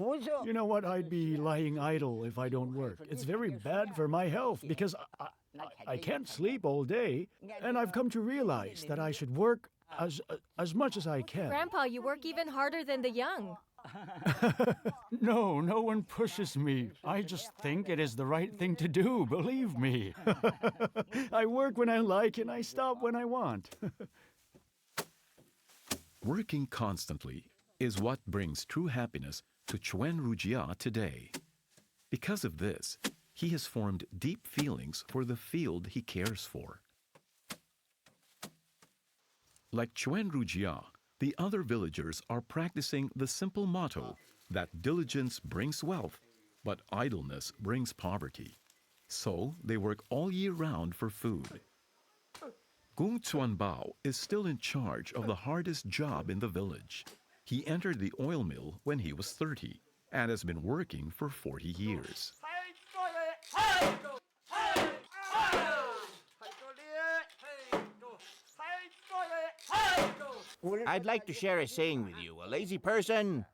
You know what? I'd be lying idle if I don't work. It's very bad for my health because I can't sleep all day, and I've come to realize that I should work as much as I can. Grandpa, you work even harder than the young. No, no one pushes me. I just think it is the right thing to do, believe me. I work when I like and I stop when I want. Working constantly is what brings true happiness to Chuen Rujia today. Because of this, he has formed deep feelings for the field he cares for. Like Chuen Rujia, the other villagers are practicing the simple motto that diligence brings wealth, but idleness brings poverty. So they work all year round for food. Gung Chuan Bao is still in charge of the hardest job in the village. He entered the oil mill when he was 30 and has been working for 40 years. I'd like to share a saying with you. A lazy person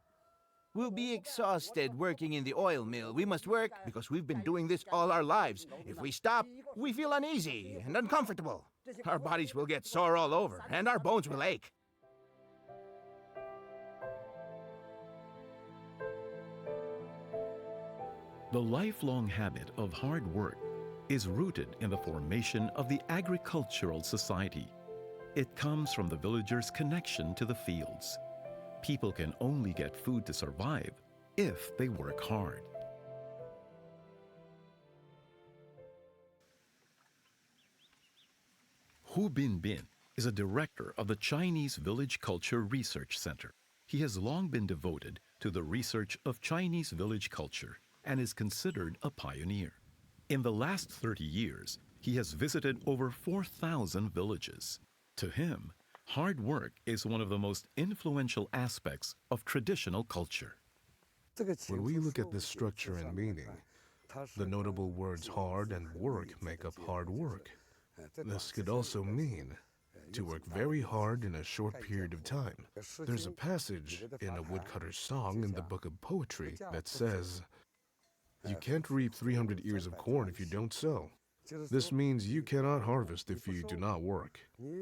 will be exhausted working in the oil mill. We must work because we've been doing this all our lives. If we stop, we feel uneasy and uncomfortable. Our bodies will get sore all over and our bones will ache. The lifelong habit of hard work is rooted in the formation of the agricultural society. It comes from the villagers' connection to the fields. People can only get food to survive if they work hard. Hu Binbin is a director of the Chinese Village Culture Research Center. He has long been devoted to the research of Chinese village culture and is considered a pioneer. In the last 30 years, he has visited over 4,000 villages. To him, hard work is one of the most influential aspects of traditional culture. When we look at this structure and meaning, the notable words hard and work make up hard work. This could also mean to work very hard in a short period of time. There's a passage in a woodcutter's song in the book of poetry that says, "You can't reap 300 ears of corn if you don't sow." This means you cannot harvest if you do not work.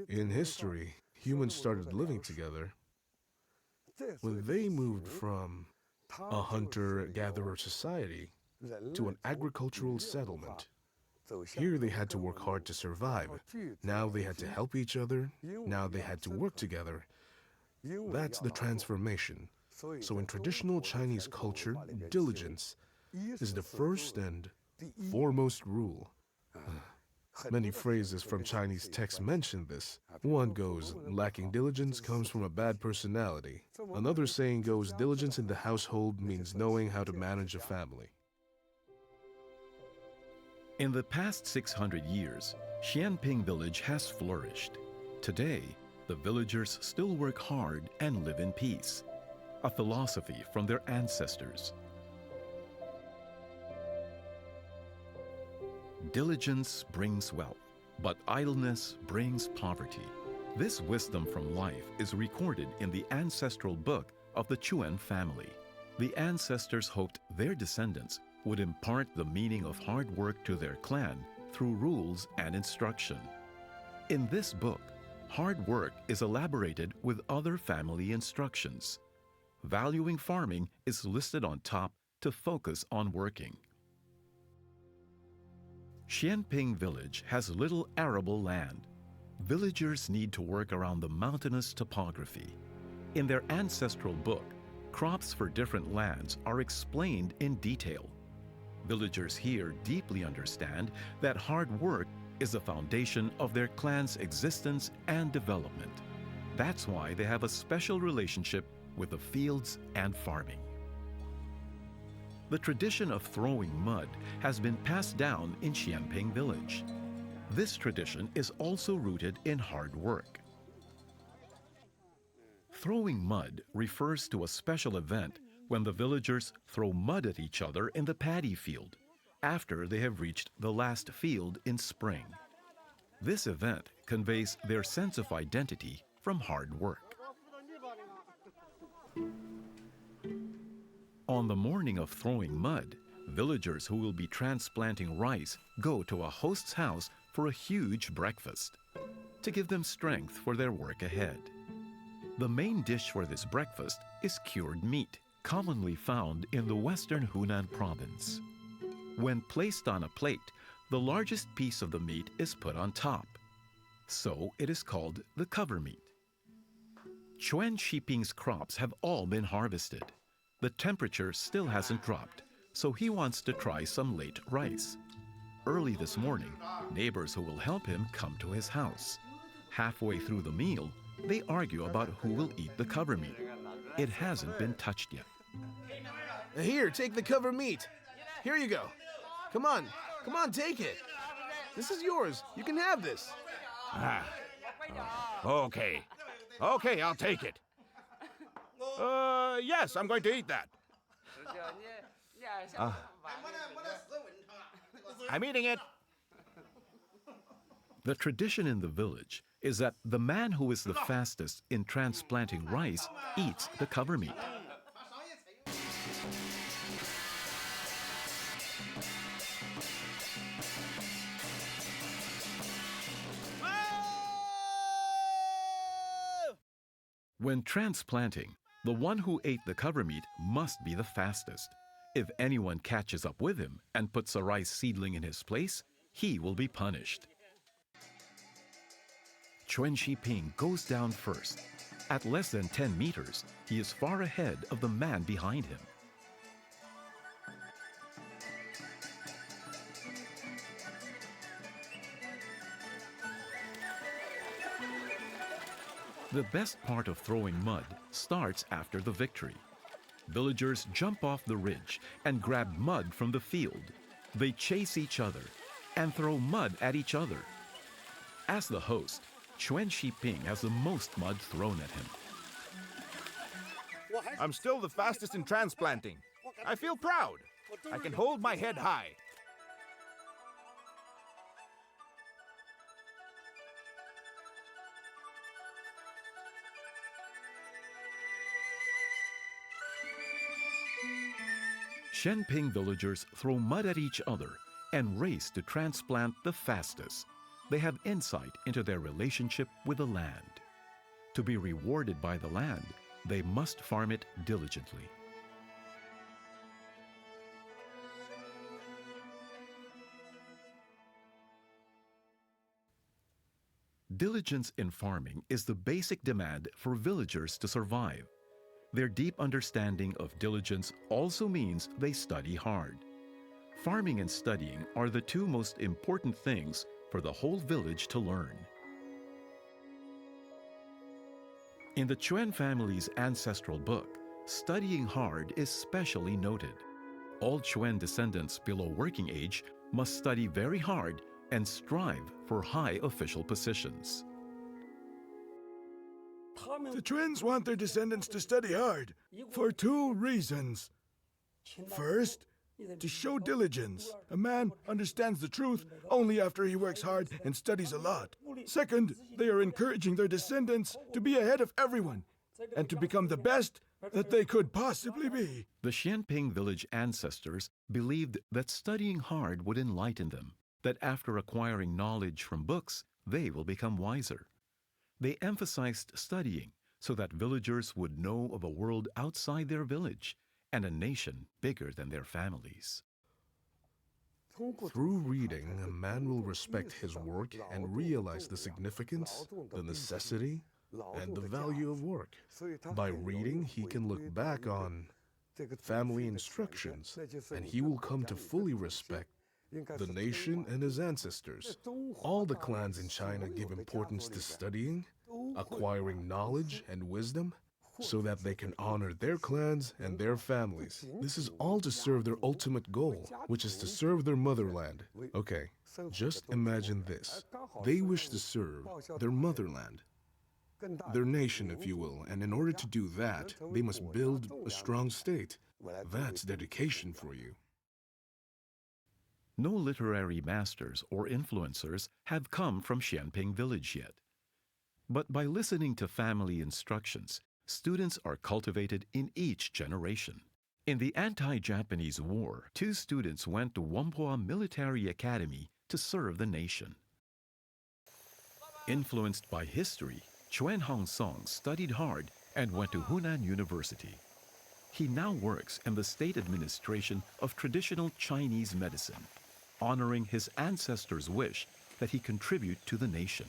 In history, humans started living together when they moved from a hunter-gatherer society to an agricultural settlement. Here they had to work hard to survive. Now they had to help each other. Now they had to work together. That's the transformation. So in traditional Chinese culture, diligence is the first and foremost rule. Many phrases from Chinese texts mention this. One goes, lacking diligence comes from a bad personality. Another saying goes, diligence in the household means knowing how to manage a family. In the past 600 years, Xianping village has flourished. Today, the villagers still work hard and live in peace, a philosophy from their ancestors. Diligence brings wealth, but idleness brings poverty. This wisdom from life is recorded in the ancestral book of the Chuen family. The ancestors hoped their descendants would impart the meaning of hard work to their clan through rules and instruction. In this book, hard work is elaborated with other family instructions. Valuing farming is listed on top to focus on working. Xianping village has little arable land. Villagers need to work around the mountainous topography. In their ancestral book, crops for different lands are explained in detail. Villagers here deeply understand that hard work is the foundation of their clan's existence and development. That's why they have a special relationship with the fields and farming. The tradition of throwing mud has been passed down in Xianping village. This tradition is also rooted in hard work. Throwing mud refers to a special event when the villagers throw mud at each other in the paddy field after they have reached the last field in spring. This event conveys their sense of identity from hard work. On the morning of throwing mud, villagers who will be transplanting rice go to a host's house for a huge breakfast to give them strength for their work ahead. The main dish for this breakfast is cured meat, commonly found in the western Hunan province. When placed on a plate, the largest piece of the meat is put on top. So it is called the cover meat. Chuen Shiping's crops have all been harvested. The temperature still hasn't dropped, so he wants to try some late rice. Early this morning, neighbors who will help him come to his house. Halfway through the meal, they argue about who will eat the cover meat. It hasn't been touched yet. Here, take the cover meat. Here you go. Come on, take it. This is yours. You can have this. Okay. Okay, I'll take it. Yes, I'm going to eat that. I'm eating it. The tradition in the village is that the man who is the fastest in transplanting rice eats the cover meat. When transplanting, the one who ate the cover meat must be the fastest. If anyone catches up with him and puts a rice seedling in his place, he will be punished. Chuen Shiping goes down first. At less than 10 meters, he is far ahead of the man behind him. The best part of throwing mud starts after the victory. Villagers jump off the ridge and grab mud from the field. They chase each other and throw mud at each other. As the host, Chuen Shiping has the most mud thrown at him. I'm still the fastest in transplanting. I feel proud. I can hold my head high. Shenping villagers throw mud at each other and race to transplant the fastest. They have insight into their relationship with the land. To be rewarded by the land, they must farm it diligently. Diligence in farming is the basic demand for villagers to survive. Their deep understanding of diligence also means they study hard. Farming and studying are the two most important things for the whole village to learn. In the Chuen family's ancestral book, studying hard is specially noted. All Chuen descendants below working age must study very hard and strive for high official positions. The Chuens want their descendants to study hard for two reasons. First, to show diligence. A man understands the truth only after he works hard and studies a lot. Second, they are encouraging their descendants to be ahead of everyone and to become the best that they could possibly be. The Xianping village ancestors believed that studying hard would enlighten them, that after acquiring knowledge from books, they will become wiser. They emphasized studying so that villagers would know of a world outside their village and a nation bigger than their families. Through reading, a man will respect his work and realize the significance, the necessity, and the value of work. By reading, he can look back on family instructions, and he will come to fully respect the nation and his ancestors. All the clans in China give importance to studying, acquiring knowledge and wisdom, so that they can honor their clans and their families. This is all to serve their ultimate goal, which is to serve their motherland. Okay, just imagine this. They wish to serve their motherland, their nation, if you will, and in order to do that, they must build a strong state. That's dedication for you. No literary masters or influencers have come from Xianping village yet. But by listening to family instructions, students are cultivated in each generation. In the anti-Japanese war, 2 students went to Whampoa Military Academy to serve the nation. Influenced by history, Chuen Hong Song studied hard and went to Hunan University. He now works in the State Administration of Traditional Chinese Medicine, honoring his ancestors' wish that he contribute to the nation.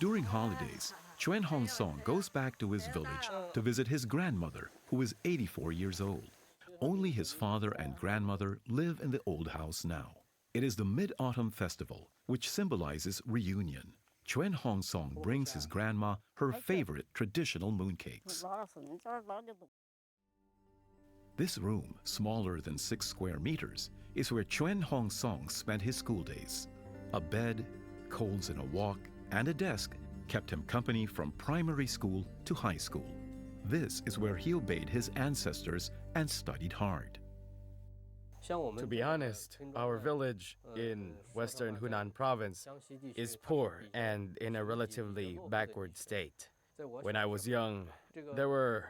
During holidays, Chuen Hong Song goes back to his village to visit his grandmother, who is 84 years old. Only his father and grandmother live in the old house now. It is the Mid-Autumn Festival, which symbolizes reunion. Chuen Hong Song brings his grandma her favorite traditional mooncakes. This room, smaller than 6 square meters, is where Chuen Hong Song spent his school days. A bed, coals in a wok, and a desk kept him company from primary school to high school. This is where he obeyed his ancestors and studied hard. To be honest, our village in western Hunan province is poor and in a relatively backward state. When I was young, there were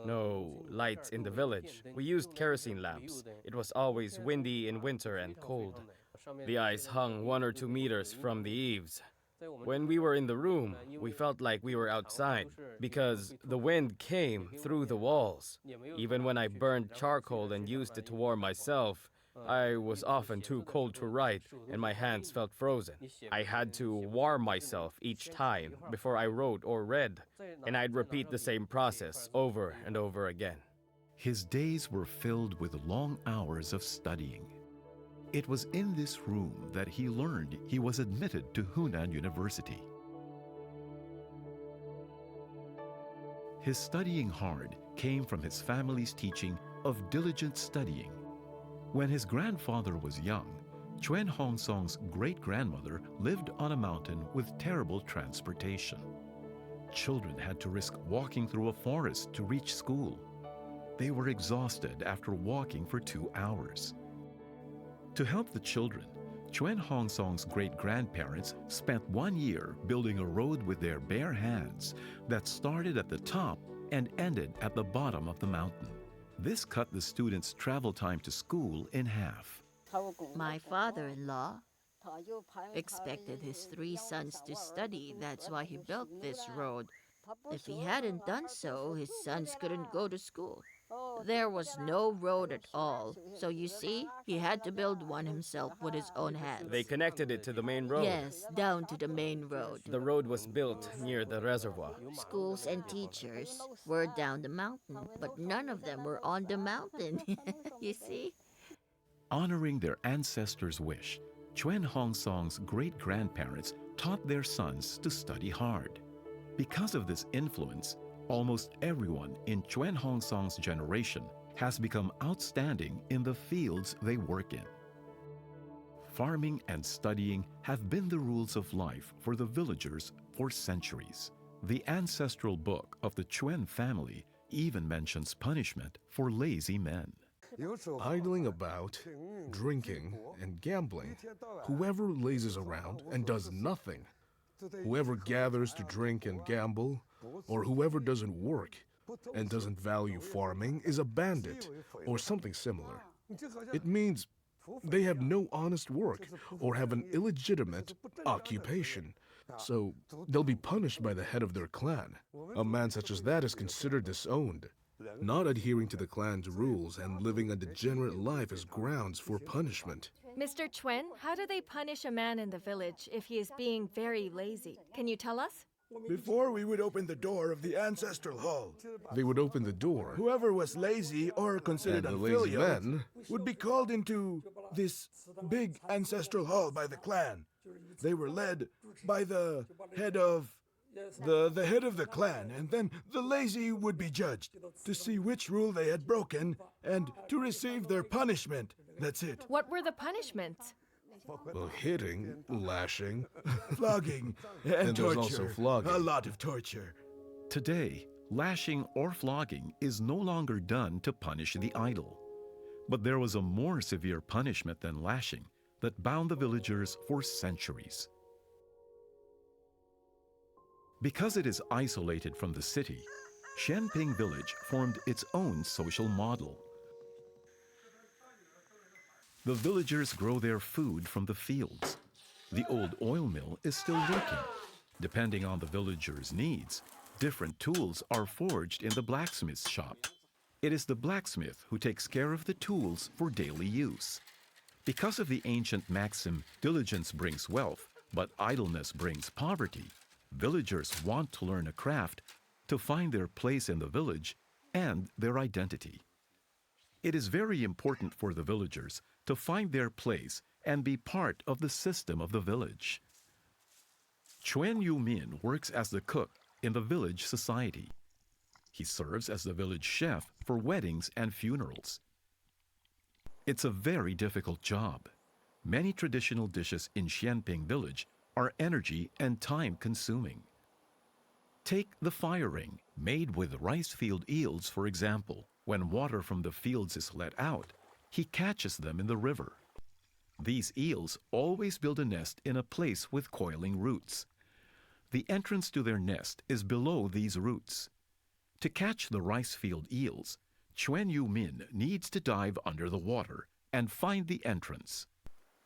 no lights in the village. We used kerosene lamps. It was always windy in winter and cold. The ice hung 1 or 2 meters from the eaves. When we were in the room, we felt like we were outside because the wind came through the walls. Even when I burned charcoal and used it to warm myself, I was often too cold to write and my hands felt frozen. I had to warm myself each time before I wrote or read, and I'd repeat the same process over and over again. His days were filled with long hours of studying. It was in this room that he learned he was admitted to Hunan University. His studying hard came from his family's teaching of diligent studying. When his grandfather was young, Chuen Hong Song's great-grandmother lived on a mountain with terrible transportation. Children had to risk walking through a forest to reach school. They were exhausted after walking for 2 hours. To help the children, Chuen Hong Song's great-grandparents spent 1 year building a road with their bare hands that started at the top and ended at the bottom of the mountain. This cut the students' travel time to school in half. My father-in-law expected his 3 sons to study. That's why he built this road. If he hadn't done so, his sons couldn't go to school. There was no road at all. So you see, he had to build one himself with his own hands. They connected it to the main road. Yes, down to the main road. The road was built near the reservoir. Schools and teachers were down the mountain, but none of them were on the mountain. You see? Honoring their ancestors' wish, Chuen Hong Song's great-grandparents taught their sons to study hard. Because of this influence, almost everyone in Chuen Hong Song's generation has become outstanding in the fields they work in. Farming and studying have been the rules of life for the villagers for centuries. The ancestral book of the Chuen family even mentions punishment for lazy men. Idling about, drinking, and gambling, whoever lazes around and does nothing, whoever gathers to drink and gamble, or whoever doesn't work and doesn't value farming is a bandit or something similar. It means they have no honest work or have an illegitimate occupation. So they'll be punished by the head of their clan. A man such as that is considered disowned. Not adhering to the clan's rules and living a degenerate life is grounds for punishment. Mr. Chuen, how do they punish a man in the village if he is being very lazy? Can you tell us? Before we would open the door of the ancestral hall, They would open the door, whoever was lazy or considered and the lazy unfilial men would be called into this big ancestral hall by the clan. They were led by the head of the head of the clan, and then the lazy would be judged to see which rule they had broken and to receive their punishment. That's it. What were the punishments? hitting, lashing, Flogging and and there's torture. also flogging. A lot of torture. Today, lashing or flogging is no longer done to punish the idle. But there was a more severe punishment than lashing that bound the villagers for centuries. Because it is isolated from the city, Xianping village formed its own social model. The villagers grow their food from the fields. The old oil mill is still working. Depending on the villagers' needs, different tools are forged in the blacksmith's shop. It is the blacksmith who takes care of the tools for daily use. Because of the ancient maxim, diligence brings wealth, but idleness brings poverty, villagers want to learn a craft to find their place in the village and their identity. It is very important for the villagers to find their place and be part of the system of the village. Chuen Yu Min works as the cook in the village society. He serves as the village chef for weddings and funerals. It's a very difficult job. Many traditional dishes in Xianping village are energy and time consuming. Take the fire ring, made with rice field eels, for example. When water from the fields is let out, he catches them in the river. These eels always build a nest in a place with coiling roots. The entrance to their nest is below these roots. To catch the rice field eels, Chuen Yu Min needs to dive under the water and find the entrance.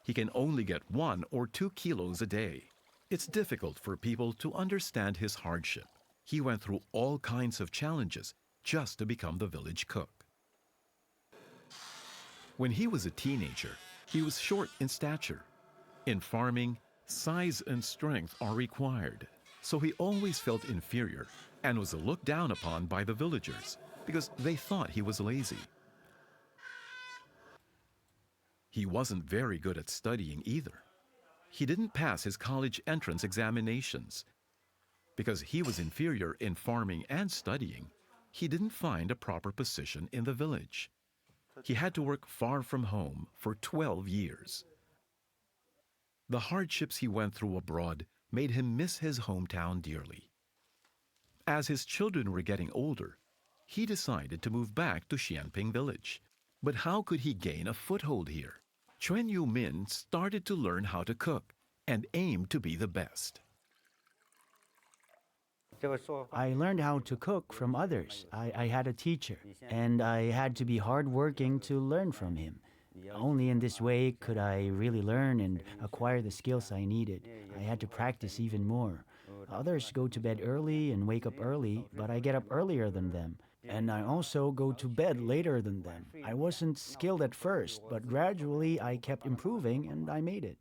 He can only get 1 or 2 kilos a day. It's difficult for people to understand his hardship. He went through all kinds of challenges just to become the village cook. When he was a teenager, he was short in stature. In farming, size and strength are required, so he always felt inferior and was looked down upon by the villagers because they thought he was lazy. He wasn't very good at studying either. He didn't pass his college entrance examinations. Because he was inferior in farming and studying, he didn't find a proper position in the village. He had to work far from home for 12 years. The hardships he went through abroad made him miss his hometown dearly. As his children were getting older, he decided to move back to Xianping village. But how could he gain a foothold here? Chuen Yu Min started to learn how to cook and aimed to be the best. I learned how to cook from others. I had a teacher, and I had to be hardworking to learn from him. Only in this way could I really learn and acquire the skills I needed. I had to practice even more. Others go to bed early and wake up early, but I get up earlier than them. And I also go to bed later than them. I wasn't skilled at first, but gradually I kept improving and I made it.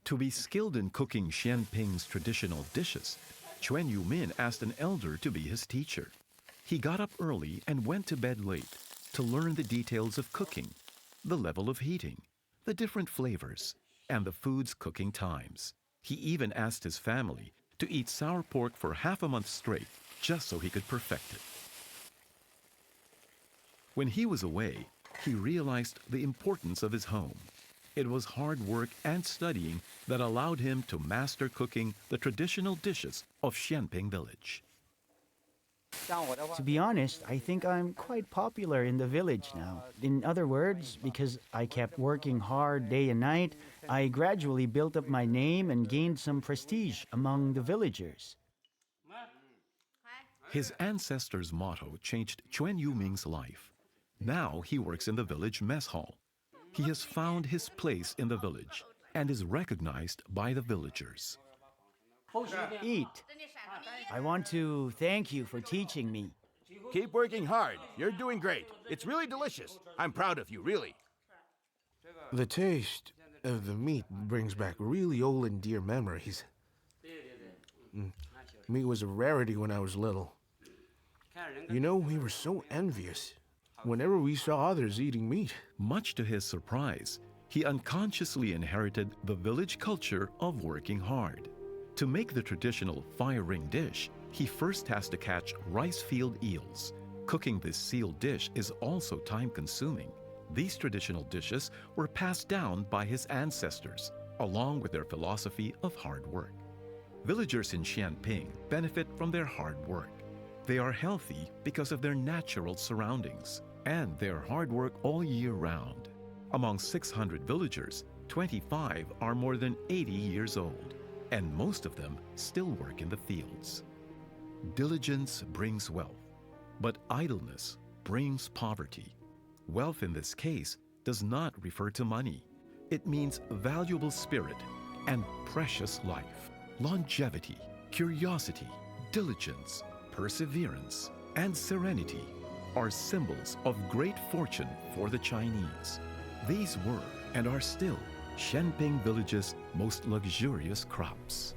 To be skilled in cooking Xianping's traditional dishes, Chuen Yu Min asked an elder to be his teacher. He got up early and went to bed late to learn the details of cooking, the level of heating, the different flavors, and the food's cooking times. He even asked his family to eat sour pork for half a month straight just so he could perfect it. When he was away, he realized the importance of his home. It was hard work and studying that allowed him to master cooking the traditional dishes of Xianping village. To be honest, I think I'm quite popular in the village now. In other words, because I kept working hard day and night, I gradually built up my name and gained some prestige among the villagers. His ancestors' motto changed Chuen Yu Ming's life. Now he works in the village mess hall. He has found his place in the village and is recognized by the villagers. Eat. I want to thank you for teaching me. Keep working hard. You're doing great. It's really delicious. I'm proud of you, really. The taste of the meat brings back really old and dear memories. Meat was a rarity when I was little. You know, we were so envious whenever we saw others eating meat. Much to his surprise, he unconsciously inherited the village culture of working hard. To make the traditional fire ring dish, he first has to catch rice field eels. Cooking this sealed dish is also time-consuming. These traditional dishes were passed down by his ancestors, along with their philosophy of hard work. Villagers in Xianping benefit from their hard work. They are healthy because of their natural surroundings and their hard work all year round. Among 600 villagers, 25 are more than 80 years old, and most of them still work in the fields. Diligence brings wealth, but idleness brings poverty. Wealth in this case does not refer to money. It means valuable spirit and precious life. Longevity, curiosity, diligence, perseverance, and serenity are symbols of great fortune for the Chinese. These were and are still Shenping village's most luxurious crops.